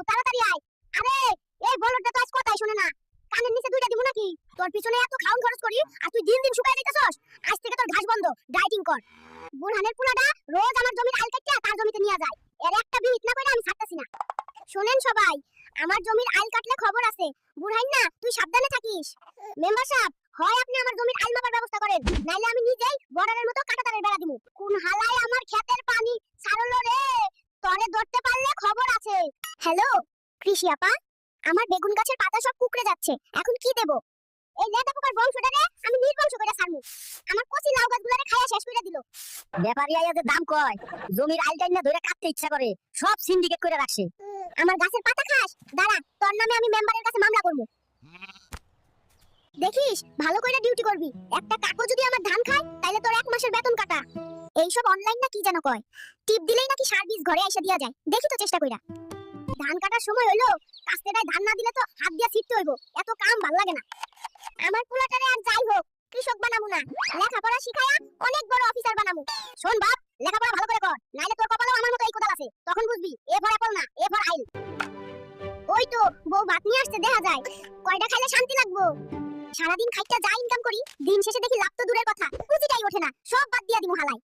তাড়াতাড়ি আয়। আরে এই বলদটা তো আজ কথাই শুনে না। কানের নিচে দুইটা দিব নাকি? তোর পিছনে এত খাউন খরচ করি আর তুই দিন দিন শুকায় যাইতাছস। আজ থেকে তোর ঘাস বন্ধ, ডায়েটিং কর। বুরহানের পুলাটা রোজ আমার জমির আইল কাটতে তার জমিতে নিয়ে যায়। এর একটা বিহিত না কইরা আমি ছাড়তাছি না। শুনেন সবাই, আমার জমির আইল কাটলে খবর আছে। বুরহান না, তুই সাবধানে থাকিস। মেম্বার সাহেব, হয় আপনি আমার জমির আইল মাপার ব্যবস্থা করেন, নাইলে আমি নিজেই বর্ডারের মতো কাঁটাতারের বেড়া দিমু। কোন হালায় আমার ক্ষেতের পানি ছাড়লো রে? তরে ধরতে পারলে খবর আছে। হ্যালো কৃষি আপা, আমার বেগুন গাছের পাতা সব কুকড়ে যাচ্ছে, এখন কি দেব? এই লেদা পোকার বংশটারে আমি নির্বংশ কইরা ছাড়মু। আমার কচি লাউ গাছগুলারে খাইয়া শেষ কইরা দিল। ব্যাপারী আইয়া যে দাম কয়, জমির আইল টাইল না ধরে কাটতে ইচ্ছা করে, সব সিন্ডিকেট করে রাখছে। আমার গাছের পাতা খাস? দাঁড়া, তোর নামে আমি মেম্বারের কাছে মামলা করব। দেখিস ভালো কইরা ডিউটি করবি। একটা কাকও যদি আমার ধান খায় তাইলে তোর এক মাসের বেতন কাটা। এইসব অনলাইন না কি যেন কয়, টিপ দিলেই নাকি সার্ভিস ঘরে এসে দিয়া যায়। দেখি তো চেষ্টা কইরা। ধান কাটার সময় হইলো, কাস্তেটায় ধান না দিলে তো হাত দিয়া ছিটতে হইব। এত কাম ভাল লাগে না। আমার পোলাটারে আর যাই হোক কৃষক বানামু না, লেখাপড়া শিখায়া অনেক বড় অফিসার বানামু। শোন বাপ, লেখাপড়া ভালো করে কর, নাইলে তোর কপালেও আমার মতো এই কোদাল আছে। তখন বুঝবি এ ফর অ্যাপল না, এ ফর আইল। ওই তো বউ ভাত নিয়ে আসছে, দেখা যায়। কয়টা খাইলে শান্তি লাগবো? সারাদিন খাইটা যা ইনকাম করি, দিন শেষে দেখি লাভ তো দূরের কথা, পুঁজিটাই ওঠে না, সব বাদ দিয়া দিমু হালাই।